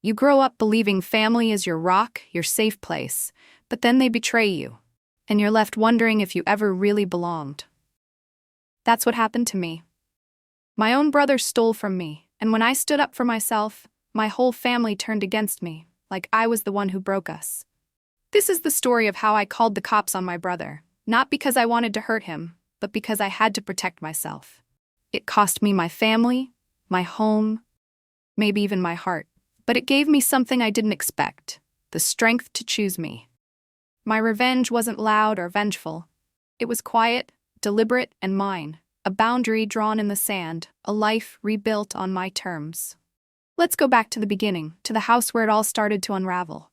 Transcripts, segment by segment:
You grow up believing family is your rock, your safe place, but then they betray you, and you're left wondering if you ever really belonged. That's what happened to me. My own brother stole from me, and when I stood up for myself, my whole family turned against me, like I was the one who broke us. This is the story of how I called the cops on my brother, not because I wanted to hurt him, but because I had to protect myself. It cost me my family, my home, maybe even my heart, but it gave me something I didn't expect, the strength to choose me. My revenge wasn't loud or vengeful. It was quiet, deliberate, and mine, a boundary drawn in the sand, a life rebuilt on my terms. Let's go back to the beginning, to the house where it all started to unravel,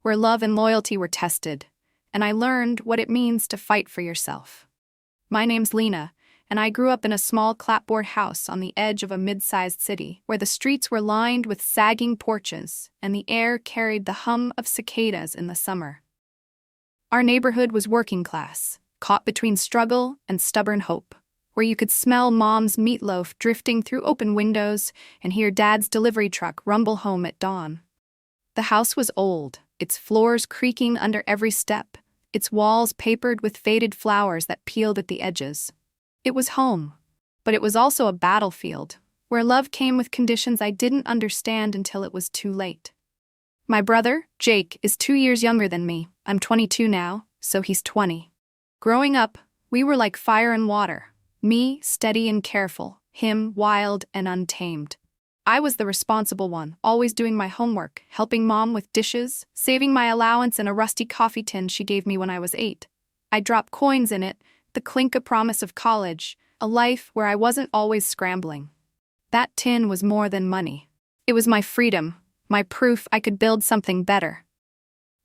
where love and loyalty were tested, and I learned what it means to fight for yourself. My name's Lena, and I grew up in a small clapboard house on the edge of a mid-sized city, where the streets were lined with sagging porches and the air carried the hum of cicadas in the summer. Our neighborhood was working class, caught between struggle and stubborn hope, where you could smell Mom's meatloaf drifting through open windows and hear Dad's delivery truck rumble home at dawn. The house was old, its floors creaking under every step, its walls papered with faded flowers that peeled at the edges. It was home, but it was also a battlefield, where love came with conditions I didn't understand until it was too late. My brother, Jake, is 2 years younger than me. I'm 22 now, so he's 20. Growing up, we were like fire and water. Me, steady and careful, him, wild and untamed. I was the responsible one, always doing my homework, helping Mom with dishes, saving my allowance in a rusty coffee tin she gave me when I was 8. I'd drop coins in it, the clink promise of college, a life where I wasn't always scrambling. That tin was more than money. It was my freedom, my proof I could build something better.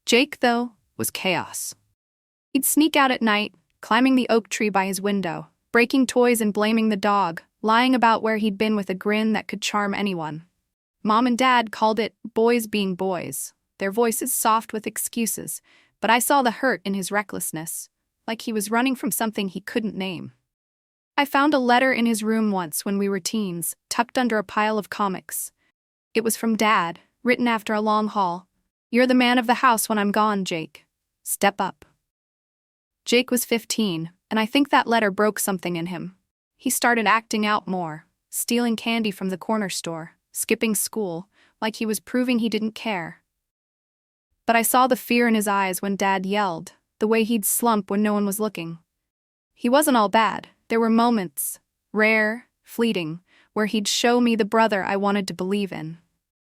Jake, though, was chaos. He'd sneak out at night, climbing the oak tree by his window, breaking toys and blaming the dog, lying about where he'd been with a grin that could charm anyone. Mom and Dad called it boys being boys, their voices soft with excuses, but I saw the hurt in his recklessness, like he was running from something he couldn't name. I found a letter in his room once when we were teens, tucked under a pile of comics. It was from Dad, written after a long haul. "You're the man of the house when I'm gone, Jake. Step up." Jake was 15, and I think that letter broke something in him. He started acting out more, stealing candy from the corner store, skipping school, like he was proving he didn't care. But I saw the fear in his eyes when Dad yelled, the way he'd slump when no one was looking. He wasn't all bad. There were moments, rare, fleeting, where he'd show me the brother I wanted to believe in.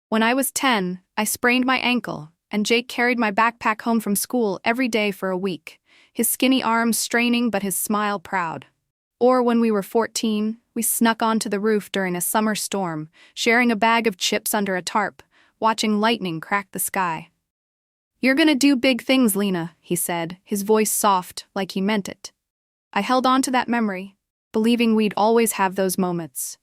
When I was 10, I sprained my ankle, and Jake carried my backpack home from school every day for a week, his skinny arms straining but his smile proud. Or when we were 14, we snuck onto the roof during a summer storm, sharing a bag of chips under a tarp, watching lightning crack the sky. "You're gonna do big things, Lena," he said, his voice soft, like he meant it. I held on to that memory, believing we'd always have those moments.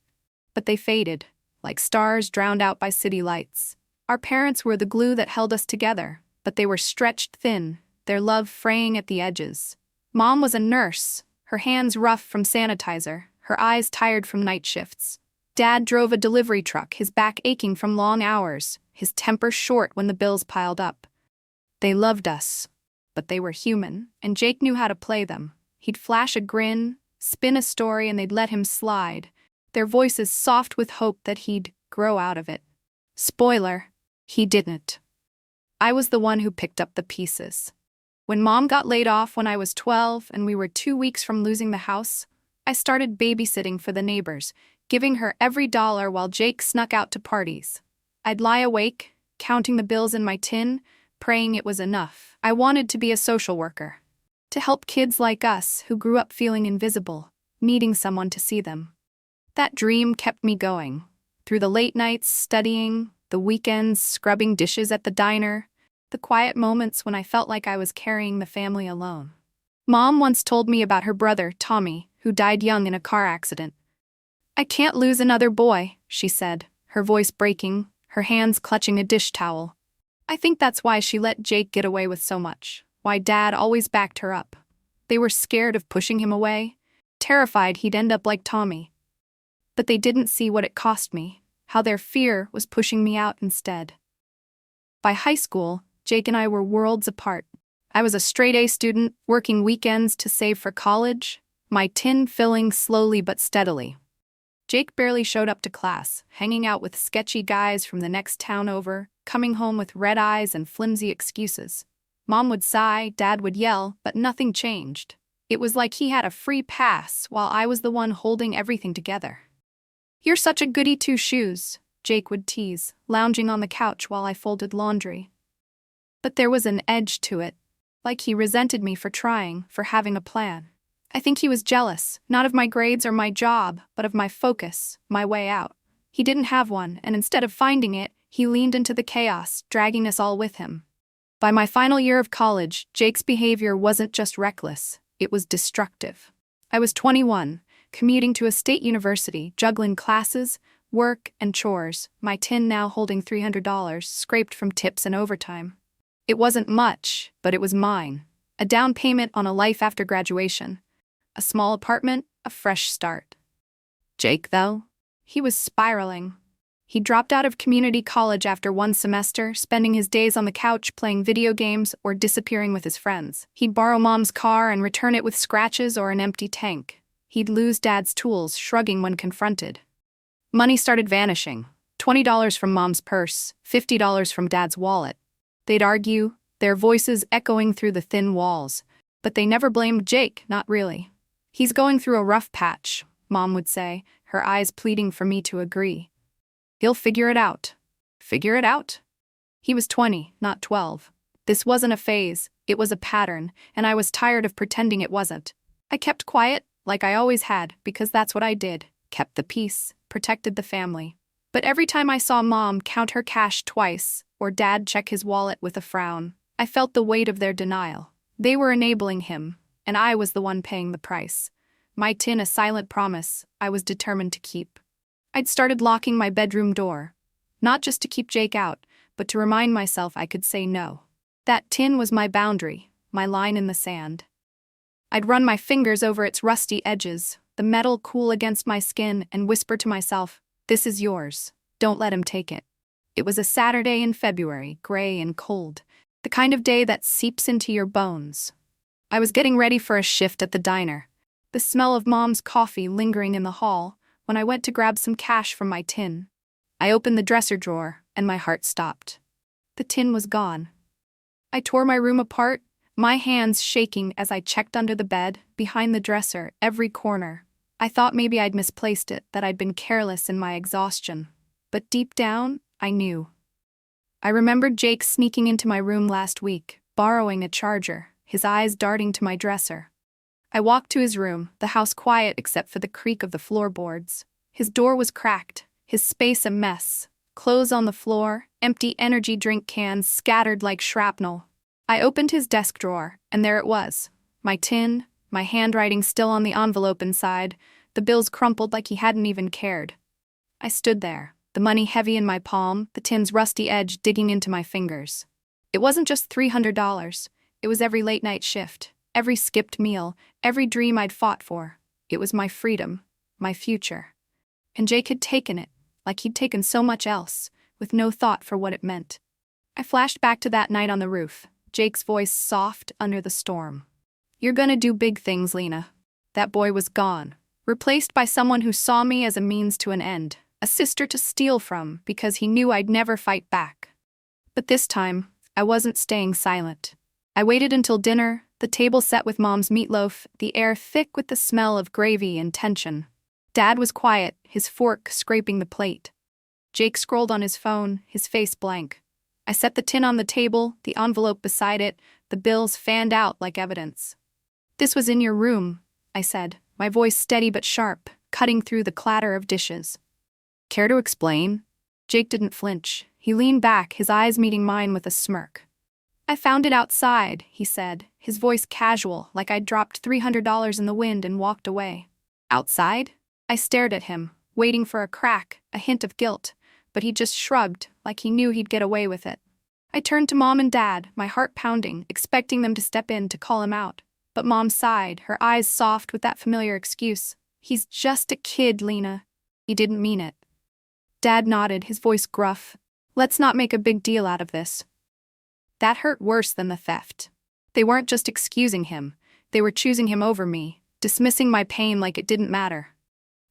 But they faded, like stars drowned out by city lights. Our parents were the glue that held us together, but they were stretched thin, their love fraying at the edges. Mom was a nurse, her hands rough from sanitizer, her eyes tired from night shifts. Dad drove a delivery truck, his back aching from long hours, his temper short when the bills piled up. They loved us, but they were human, and Jake knew how to play them. He'd flash a grin, spin a story, and they'd let him slide, their voices soft with hope that he'd grow out of it. Spoiler, he didn't. I was the one who picked up the pieces. When Mom got laid off when I was 12 and we were 2 weeks from losing the house, I started babysitting for the neighbors, giving her every dollar while Jake snuck out to parties. I'd lie awake, counting the bills in my tin, praying it was enough. I wanted to be a social worker, to help kids like us who grew up feeling invisible, needing someone to see them. That dream kept me going, through the late nights studying, the weekends scrubbing dishes at the diner, the quiet moments when I felt like I was carrying the family alone. Mom once told me about her brother, Tommy, who died young in a car accident. "I can't lose another boy," she said, her voice breaking, her hands clutching a dish towel. I think that's why she let Jake get away with so much, why Dad always backed her up. They were scared of pushing him away, terrified he'd end up like Tommy. But they didn't see what it cost me, how their fear was pushing me out instead. By high school, Jake and I were worlds apart. I was a straight-A student, working weekends to save for college, my tin filling slowly but steadily. Jake barely showed up to class, hanging out with sketchy guys from the next town over, coming home with red eyes and flimsy excuses. Mom would sigh, Dad would yell, but nothing changed. It was like he had a free pass while I was the one holding everything together. "You're such a goody two-shoes," Jake would tease, lounging on the couch while I folded laundry. But there was an edge to it, like he resented me for trying, for having a plan. I think he was jealous, not of my grades or my job, but of my focus, my way out. He didn't have one, and instead of finding it, he leaned into the chaos, dragging us all with him. By my final year of college, Jake's behavior wasn't just reckless, it was destructive. I was 21, commuting to a state university, juggling classes, work, and chores, my tin now holding $300, scraped from tips and overtime. It wasn't much, but it was mine. A down payment on a life after graduation. A small apartment, a fresh start. Jake, though? He was spiraling. He dropped out of community college after one semester, spending his days on the couch playing video games or disappearing with his friends. He'd borrow Mom's car and return it with scratches or an empty tank. He'd lose Dad's tools, shrugging when confronted. Money started vanishing. $20 from Mom's purse, $50 from Dad's wallet. They'd argue, their voices echoing through the thin walls, but they never blamed Jake, not really. "He's going through a rough patch," Mom would say, her eyes pleading for me to agree. "He'll figure it out." Figure it out? He was 20, not 12. This wasn't a phase, it was a pattern, and I was tired of pretending it wasn't. I kept quiet, like I always had, because that's what I did. Kept the peace, protected the family. But every time I saw Mom count her cash twice, or Dad check his wallet with a frown, I felt the weight of their denial. They were enabling him, and I was the one paying the price. My tin a silent promise I was determined to keep. I'd started locking my bedroom door, not just to keep Jake out, but to remind myself I could say no. That tin was my boundary, my line in the sand. I'd run my fingers over its rusty edges, the metal cool against my skin, and whisper to myself, "This is yours. Don't let him take it." It was a Saturday in February, gray and cold, the kind of day that seeps into your bones. I was getting ready for a shift at the diner, the smell of Mom's coffee lingering in the hall, when I went to grab some cash from my tin. I opened the dresser drawer, and my heart stopped. The tin was gone. I tore my room apart, my hands shaking as I checked under the bed, behind the dresser, every corner. I thought maybe I'd misplaced it, that I'd been careless in my exhaustion. But deep down, I knew. I remembered Jake sneaking into my room last week, borrowing a charger, his eyes darting to my dresser. I walked to his room, the house quiet except for the creak of the floorboards. His door was cracked, his space a mess. Clothes on the floor, empty energy drink cans scattered like shrapnel. I opened his desk drawer, and there it was. My tin, my handwriting still on the envelope inside, the bills crumpled like he hadn't even cared. I stood there, the money heavy in my palm, the tin's rusty edge digging into my fingers. It wasn't just $300, it was every late-night shift, every skipped meal, every dream I'd fought for. It was my freedom, my future. And Jake had taken it, like he'd taken so much else, with no thought for what it meant. I flashed back to that night on the roof, Jake's voice soft under the storm. "You're gonna do big things, Lena." That boy was gone, replaced by someone who saw me as a means to an end, a sister to steal from because he knew I'd never fight back. But this time, I wasn't staying silent. I waited until dinner, the table set with Mom's meatloaf, the air thick with the smell of gravy and tension. Dad was quiet, his fork scraping the plate. Jake scrolled on his phone, his face blank. I set the tin on the table, the envelope beside it, the bills fanned out like evidence. "This was in your room," I said, my voice steady but sharp, cutting through the clatter of dishes. "Care to explain?" Jake didn't flinch. He leaned back, his eyes meeting mine with a smirk. "I found it outside," he said, his voice casual, like I'd dropped $300 in the wind and walked away. "Outside?" I stared at him, waiting for a crack, a hint of guilt, but he just shrugged, like he knew he'd get away with it. I turned to Mom and Dad, my heart pounding, expecting them to step in to call him out. But Mom sighed, her eyes soft with that familiar excuse. "He's just a kid, Lena." He didn't mean it. Dad nodded, his voice gruff. "Let's not make a big deal out of this. That hurt worse than the theft. They weren't just excusing him, they were choosing him over me, dismissing my pain like it didn't matter.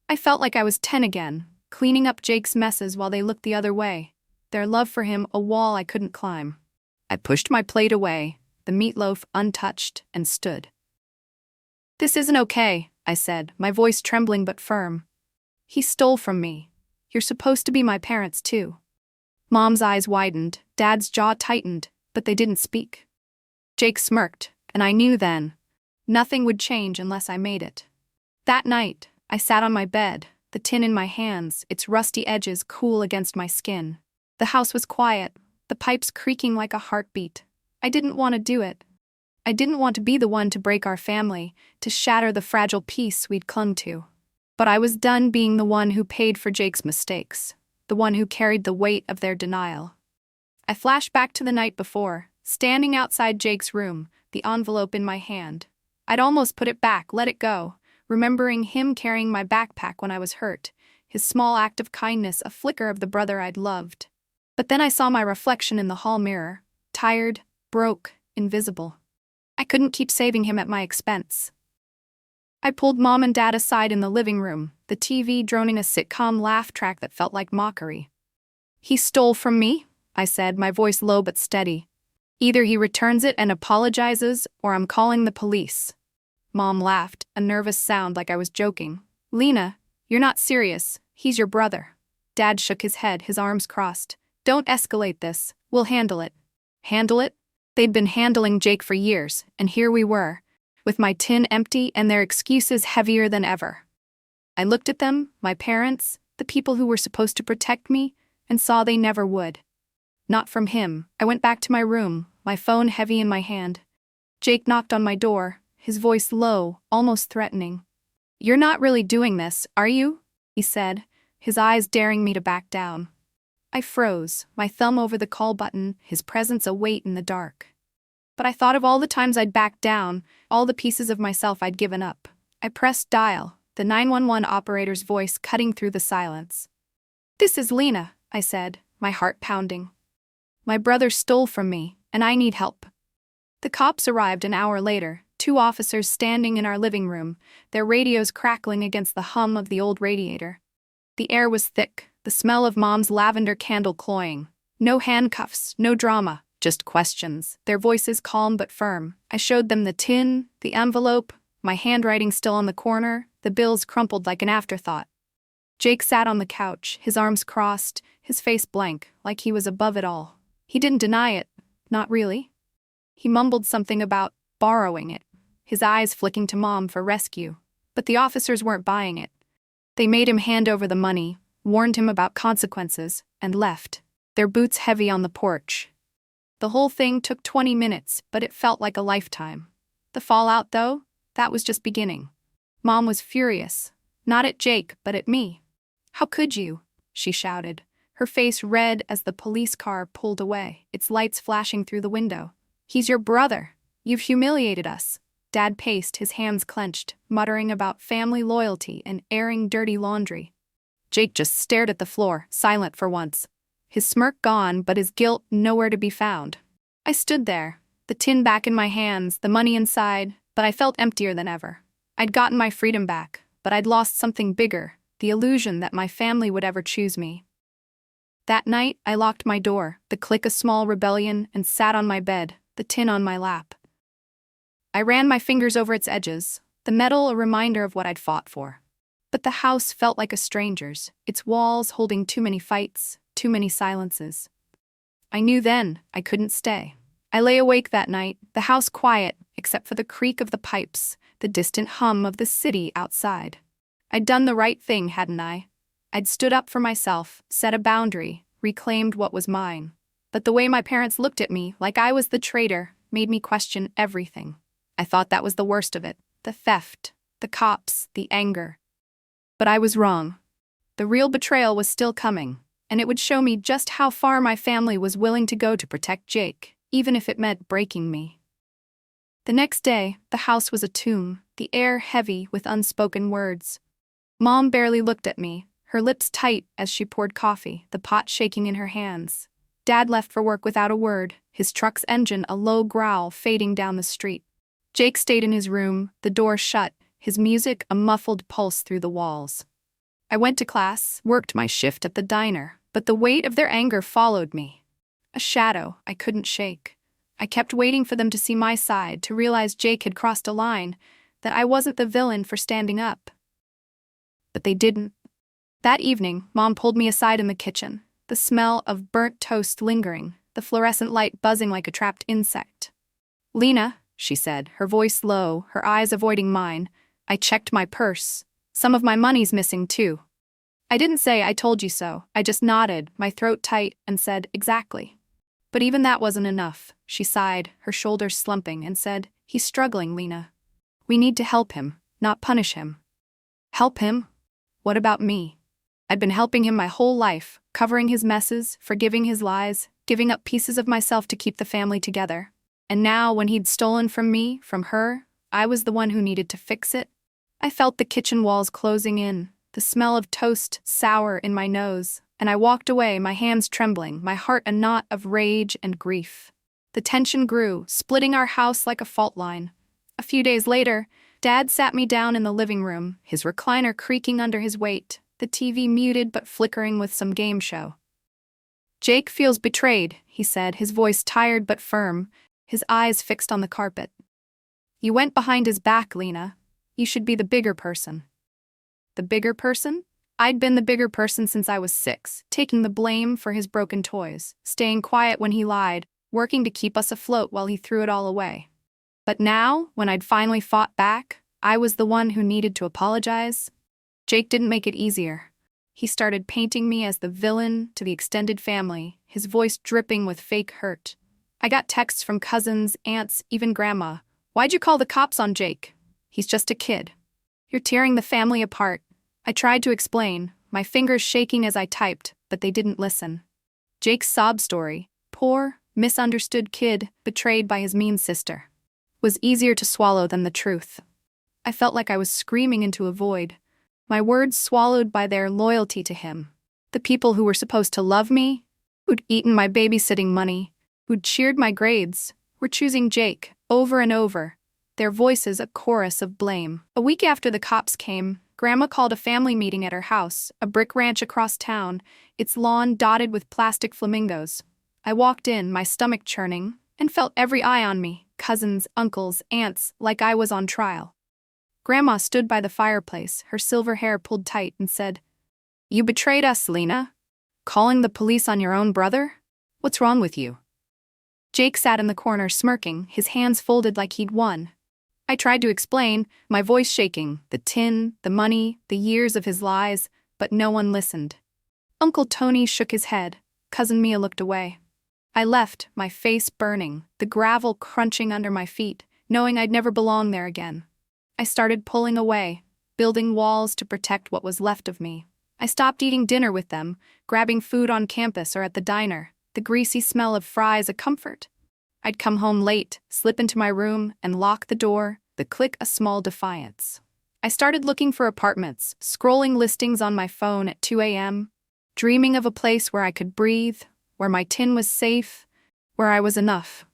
I felt like I was 10 again, cleaning up Jake's messes while they looked the other way, their love for him a wall I couldn't climb. I pushed my plate away, the meatloaf untouched, and stood. "This isn't okay," I said, my voice trembling but firm. "He stole from me. You're supposed to be my parents too." Mom's eyes widened, Dad's jaw tightened, but they didn't speak. Jake smirked, and I knew then, nothing would change unless I made it. That night, I sat on my bed, the tin in my hands, its rusty edges cool against my skin. The house was quiet, the pipes creaking like a heartbeat. I didn't want to do it. I didn't want to be the one to break our family, to shatter the fragile peace we'd clung to. But I was done being the one who paid for Jake's mistakes, the one who carried the weight of their denial. I flashed back to the night before, standing outside Jake's room, the envelope in my hand. I'd almost put it back, let it go, remembering him carrying my backpack when I was hurt, his small act of kindness a flicker of the brother I'd loved. But then I saw my reflection in the hall mirror, tired, broke, invisible. I couldn't keep saving him at my expense. I pulled Mom and Dad aside in the living room, the TV droning a sitcom laugh track that felt like mockery. "He stole from me," I said, my voice low but steady. "Either he returns it and apologizes, or I'm calling the police." Mom laughed, a nervous sound like I was joking. "Lena, you're not serious. He's your brother." Dad shook his head, his arms crossed. "Don't escalate this. We'll handle it." Handle it? They'd been handling Jake for years, and here we were, with my tin empty and their excuses heavier than ever. I looked at them, my parents, the people who were supposed to protect me, and saw they never would. Not from him. I went back to my room, my phone heavy in my hand. Jake knocked on my door, his voice low, almost threatening. "You're not really doing this, are you?" he said, his eyes daring me to back down. I froze, my thumb over the call button, his presence a weight in the dark. But I thought of all the times I'd backed down, all the pieces of myself I'd given up. I pressed dial, the 911 operator's voice cutting through the silence. "This is Lena," I said, my heart pounding. "My brother stole from me, and I need help." The cops arrived an hour later, 2 officers standing in our living room, their radios crackling against the hum of the old radiator. The air was thick, the smell of Mom's lavender candle cloying. No handcuffs, no drama, just questions, their voices calm but firm. I showed them the tin, the envelope, my handwriting still on the corner, the bills crumpled like an afterthought. Jake sat on the couch, his arms crossed, his face blank, like he was above it all. He didn't deny it, not really. He mumbled something about borrowing it, his eyes flicking to Mom for rescue. But the officers weren't buying it. They made him hand over the money, warned him about consequences, and left, their boots heavy on the porch. The whole thing took 20 minutes, but it felt like a lifetime. The fallout, though, that was just beginning. Mom was furious, not at Jake, but at me. "How could you?" she shouted, her face red as the police car pulled away, its lights flashing through the window. "He's your brother. You've humiliated us." Dad paced, his hands clenched, muttering about family loyalty and airing dirty laundry. Jake just stared at the floor, silent for once. His smirk gone, but his guilt nowhere to be found. I stood there, the tin back in my hands, the money inside, but I felt emptier than ever. I'd gotten my freedom back, but I'd lost something bigger, the illusion that my family would ever choose me. That night, I locked my door, the click a small rebellion, and sat on my bed, the tin on my lap. I ran my fingers over its edges, the metal a reminder of what I'd fought for. But the house felt like a stranger's, its walls holding too many fights, too many silences. I knew then I couldn't stay. I lay awake that night, the house quiet, except for the creak of the pipes, the distant hum of the city outside. I'd done the right thing, hadn't I? I'd stood up for myself, set a boundary, reclaimed what was mine. But the way my parents looked at me, like I was the traitor, made me question everything. I thought that was the worst of it, the theft, the cops, the anger. But I was wrong. The real betrayal was still coming, and it would show me just how far my family was willing to go to protect Jake, even if it meant breaking me. The next day, the house was a tomb, the air heavy with unspoken words. Mom barely looked at me, her lips tight as she poured coffee, the pot shaking in her hands. Dad left for work without a word, his truck's engine a low growl fading down the street. Jake stayed in his room, the door shut, his music a muffled pulse through the walls. I went to class, worked my shift at the diner, but the weight of their anger followed me. A shadow I couldn't shake. I kept waiting for them to see my side, to realize Jake had crossed a line, that I wasn't the villain for standing up. But they didn't. That evening, Mom pulled me aside in the kitchen, the smell of burnt toast lingering, the fluorescent light buzzing like a trapped insect. "Lena," she said, her voice low, her eyes avoiding mine. I checked my purse. Some of my money's missing, too. I didn't say "I told you so," I just nodded, my throat tight, and said, "Exactly." But even that wasn't enough. She sighed, her shoulders slumping, and said, "He's struggling, Lena. We need to help him, not punish him." Help him? What about me? I'd been helping him my whole life, covering his messes, forgiving his lies, giving up pieces of myself to keep the family together. And now, when he'd stolen from me, from her, I was the one who needed to fix it. I felt the kitchen walls closing in, the smell of toast sour in my nose, and I walked away, my hands trembling, my heart a knot of rage and grief. The tension grew, splitting our house like a fault line. A few days later, Dad sat me down in the living room, his recliner creaking under his weight, the TV muted but flickering with some game show. "Jake feels betrayed," he said, his voice tired but firm, his eyes fixed on the carpet. "You went behind his back, Lena. You should be the bigger person." The bigger person? I'd been the bigger person since I was 6, taking the blame for his broken toys, staying quiet when he lied, working to keep us afloat while he threw it all away. But now, when I'd finally fought back, I was the one who needed to apologize. Jake didn't make it easier. He started painting me as the villain to the extended family, his voice dripping with fake hurt. I got texts from cousins, aunts, even Grandma. "Why'd you call the cops on Jake? He's just a kid. You're tearing the family apart." I tried to explain, my fingers shaking as I typed, but they didn't listen. Jake's sob story, poor, misunderstood kid betrayed by his mean sister, was easier to swallow than the truth. I felt like I was screaming into a void, my words swallowed by their loyalty to him. The people who were supposed to love me, who'd eaten my babysitting money, who'd cheered my grades, were choosing Jake over and over, their voices a chorus of blame. A week after the cops came, Grandma called a family meeting at her house, a brick ranch across town, its lawn dotted with plastic flamingos. I walked in, my stomach churning, and felt every eye on me, cousins, uncles, aunts, like I was on trial. Grandma stood by the fireplace, her silver hair pulled tight, and said, "You betrayed us, Lena. Calling the police on your own brother? What's wrong with you?" Jake sat in the corner smirking, his hands folded like he'd won. I tried to explain, my voice shaking, the tin, the money, the years of his lies, but no one listened. Uncle Tony shook his head. Cousin Mia looked away. I left, my face burning, the gravel crunching under my feet, knowing I'd never belong there again. I started pulling away, building walls to protect what was left of me. I stopped eating dinner with them, grabbing food on campus or at the diner, the greasy smell of fries a comfort. I'd come home late, slip into my room, and lock the door, the click a small defiance. I started looking for apartments, scrolling listings on my phone at 2 a.m., dreaming of a place where I could breathe, where my tin was safe, where I was enough.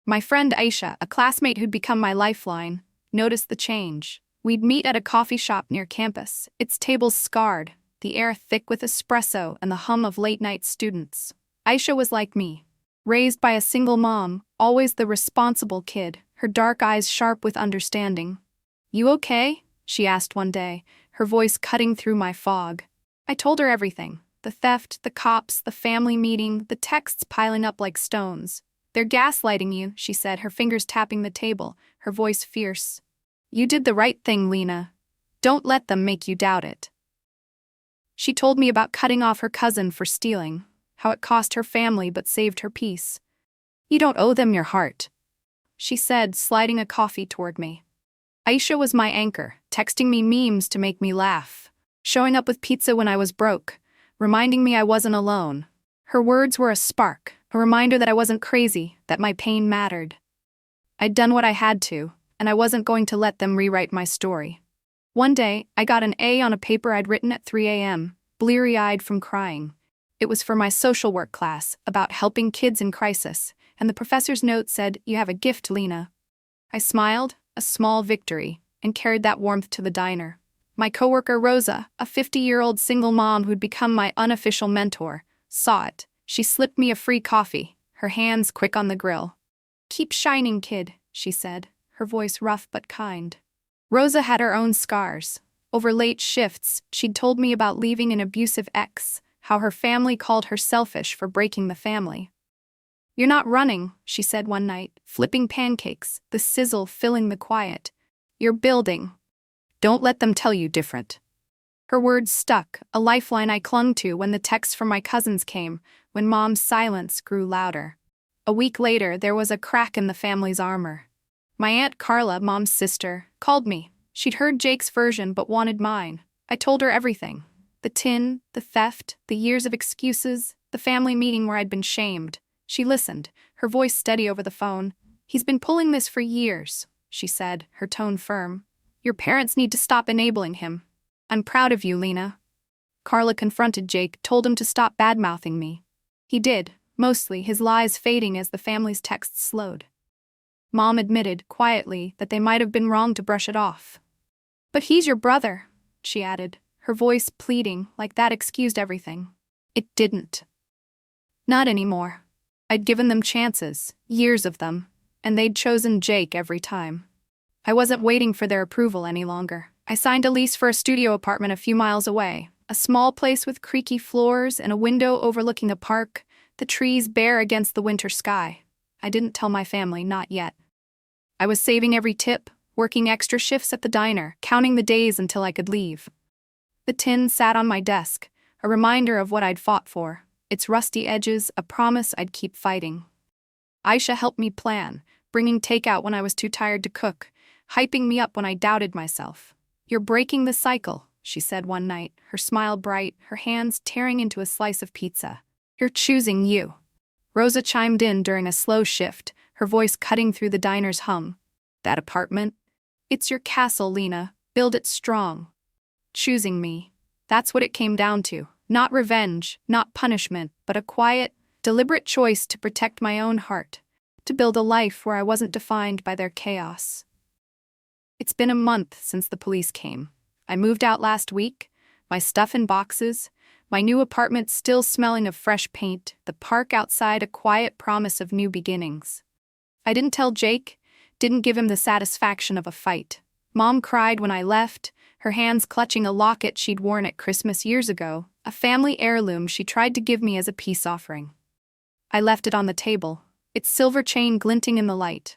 My friend Aisha, a classmate who'd become my lifeline, noticed the change. We'd meet at a coffee shop near campus, its tables scarred, the air thick with espresso and the hum of late-night students. Aisha was like me, raised by a single mom, always the responsible kid, her dark eyes sharp with understanding. "You okay?" she asked one day, her voice cutting through my fog. I told her everything, the theft, the cops, the family meeting, the texts piling up like stones. "They're gaslighting you," she said, her fingers tapping the table, her voice fierce. "You did the right thing, Lena. Don't let them make you doubt it." She told me about cutting off her cousin for stealing, how it cost her family but saved her peace. "You don't owe them your heart," she said, sliding a coffee toward me. Aisha was my anchor, texting me memes to make me laugh, showing up with pizza when I was broke, reminding me I wasn't alone. Her words were a spark, a reminder that I wasn't crazy, that my pain mattered. I'd done what I had to, and I wasn't going to let them rewrite my story. One day, I got an A on a paper I'd written at 3 a.m., bleary-eyed from crying. It was for my social work class, about helping kids in crisis, and the professor's note said, "You have a gift, Lena." I smiled, a small victory, and carried that warmth to the diner. My coworker Rosa, a 50-year-old single mom who'd become my unofficial mentor, saw it. She slipped me a free coffee, her hands quick on the grill. "Keep shining, kid," she said, her voice rough but kind. Rosa had her own scars. Over late shifts, she'd told me about leaving an abusive ex, how her family called her selfish for breaking the family. "You're not running," she said one night, flipping pancakes, the sizzle filling the quiet. "You're building. Don't let them tell you different." Her words stuck, a lifeline I clung to when the texts from my cousins came, when Mom's silence grew louder. A week later, there was a crack in the family's armor. My Aunt Carla, Mom's sister, called me. She'd heard Jake's version but wanted mine. I told her everything. The tin, the theft, the years of excuses, the family meeting where I'd been shamed. She listened, her voice steady over the phone. "He's been pulling this for years," she said, her tone firm. "Your parents need to stop enabling him. I'm proud of you, Lena." Carla confronted Jake, told him to stop bad-mouthing me. He did, mostly, his lies fading as the family's texts slowed. Mom admitted, quietly, that they might have been wrong to brush it off. "But he's your brother," she added, her voice pleading, like that excused everything. It didn't. Not anymore. I'd given them chances, years of them, and they'd chosen Jake every time. I wasn't waiting for their approval any longer. I signed a lease for a studio apartment a few miles away, a small place with creaky floors and a window overlooking a park, the trees bare against the winter sky. I didn't tell my family, not yet. I was saving every tip, working extra shifts at the diner, counting the days until I could leave. The tin sat on my desk, a reminder of what I'd fought for, its rusty edges, a promise I'd keep fighting. Aisha helped me plan, bringing takeout when I was too tired to cook, hyping me up when I doubted myself. "You're breaking the cycle," she said one night, her smile bright, her hands tearing into a slice of pizza. "You're choosing you." Rosa chimed in during a slow shift, her voice cutting through the diner's hum. "That apartment? It's your castle, Lena. Build it strong." Choosing me. That's what it came down to. Not revenge, not punishment, but a quiet, deliberate choice to protect my own heart, to build a life where I wasn't defined by their chaos. It's been a month since the police came. I moved out last week, my stuff in boxes, my new apartment still smelling of fresh paint, the park outside a quiet promise of new beginnings. I didn't tell Jake, didn't give him the satisfaction of a fight. Mom cried when I left, her hands clutching a locket she'd worn at Christmas years ago, a family heirloom she tried to give me as a peace offering. I left it on the table, its silver chain glinting in the light.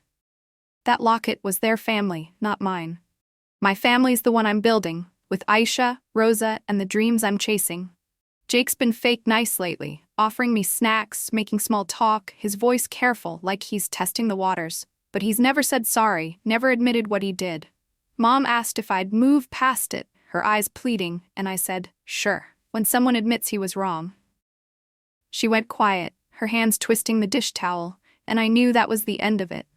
That locket was their family, not mine. My family's the one I'm building, with Aisha, Rosa, and the dreams I'm chasing. Jake's been fake nice lately, offering me snacks, making small talk, his voice careful, like he's testing the waters. But he's never said sorry, never admitted what he did. Mom asked if I'd move past it, her eyes pleading, and I said, sure, when someone admits he was wrong. She went quiet, her hands twisting the dish towel, and I knew that was the end of it.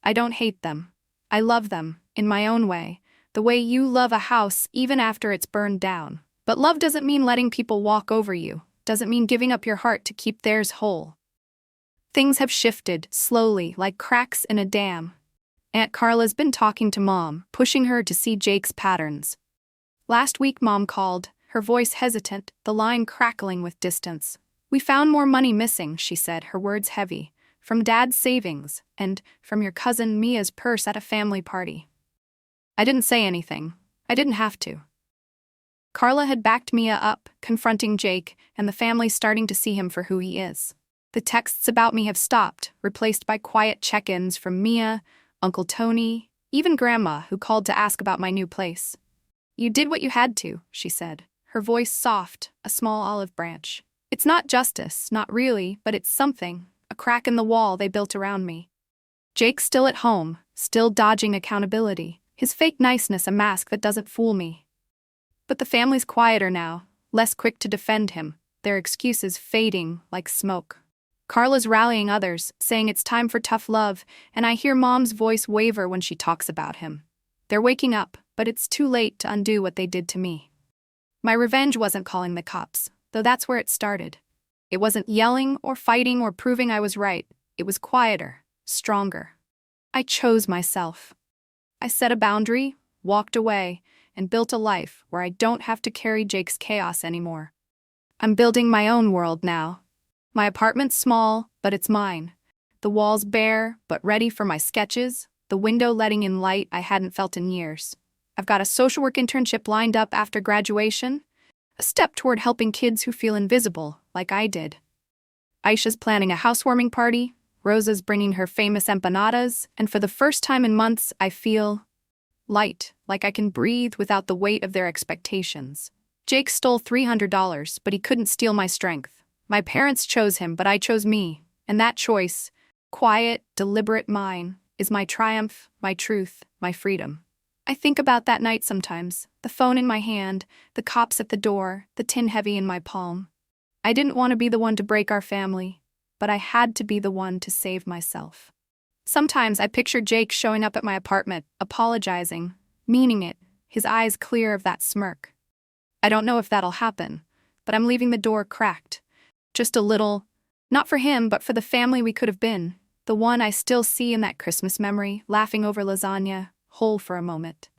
I don't hate them. I love them, in my own way, the way you love a house even after it's burned down. But love doesn't mean letting people walk over you, doesn't mean giving up your heart to keep theirs whole. Things have shifted, slowly, like cracks in a dam. Aunt Carla's been talking to Mom, pushing her to see Jake's patterns. Last week Mom called, her voice hesitant, the line crackling with distance. "We found more money missing," she said, her words heavy. "From Dad's savings, and from your cousin Mia's purse at a family party." I didn't say anything. I didn't have to. Carla had backed Mia up, confronting Jake, and the family starting to see him for who he is. The texts about me have stopped, replaced by quiet check-ins from Mia, Uncle Tony, even Grandma, who called to ask about my new place. "You did what you had to," she said, her voice soft, a small olive branch. "It's not justice, not really, but it's something, a crack in the wall they built around me." Jake's still at home, still dodging accountability, his fake niceness a mask that doesn't fool me. But the family's quieter now, less quick to defend him, their excuses fading like smoke. Carla's rallying others, saying it's time for tough love, and I hear Mom's voice waver when she talks about him. They're waking up, but it's too late to undo what they did to me. My revenge wasn't calling the cops, though that's where it started. It wasn't yelling or fighting or proving I was right. It was quieter, stronger. I chose myself. I set a boundary, walked away, and built a life where I don't have to carry Jake's chaos anymore. I'm building my own world now. My apartment's small, but it's mine. The walls bare, but ready for my sketches, the window letting in light I hadn't felt in years. I've got a social work internship lined up after graduation, a step toward helping kids who feel invisible, like I did. Aisha's planning a housewarming party, Rosa's bringing her famous empanadas, and for the first time in months, I feel light, like I can breathe without the weight of their expectations. Jake stole $300, but he couldn't steal my strength. My parents chose him, but I chose me. And that choice, quiet, deliberate mine, is my triumph, my truth, my freedom. I think about that night sometimes, the phone in my hand, the cops at the door, the tin heavy in my palm. I didn't want to be the one to break our family, but I had to be the one to save myself. Sometimes I picture Jake showing up at my apartment, apologizing, meaning it, his eyes clear of that smirk. I don't know if that'll happen, but I'm leaving the door cracked. Just a little, not for him, but for the family we could have been, the one I still see in that Christmas memory, laughing over lasagna, whole for a moment.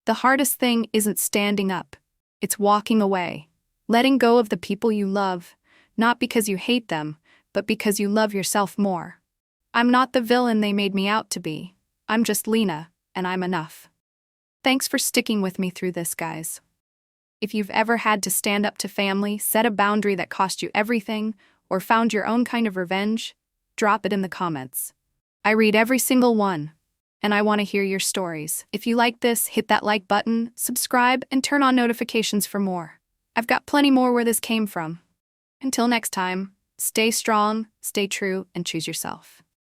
The hardest thing isn't standing up, it's walking away, letting go of the people you love, not because you hate them, but because you love yourself more. I'm not the villain they made me out to be. I'm just Lena, and I'm enough. Thanks for sticking with me through this, guys. If you've ever had to stand up to family, set a boundary that cost you everything, or found your own kind of revenge, drop it in the comments. I read every single one, and I want to hear your stories. If you like this, hit that like button, subscribe, and turn on notifications for more. I've got plenty more where this came from. Until next time, stay strong, stay true, and choose yourself.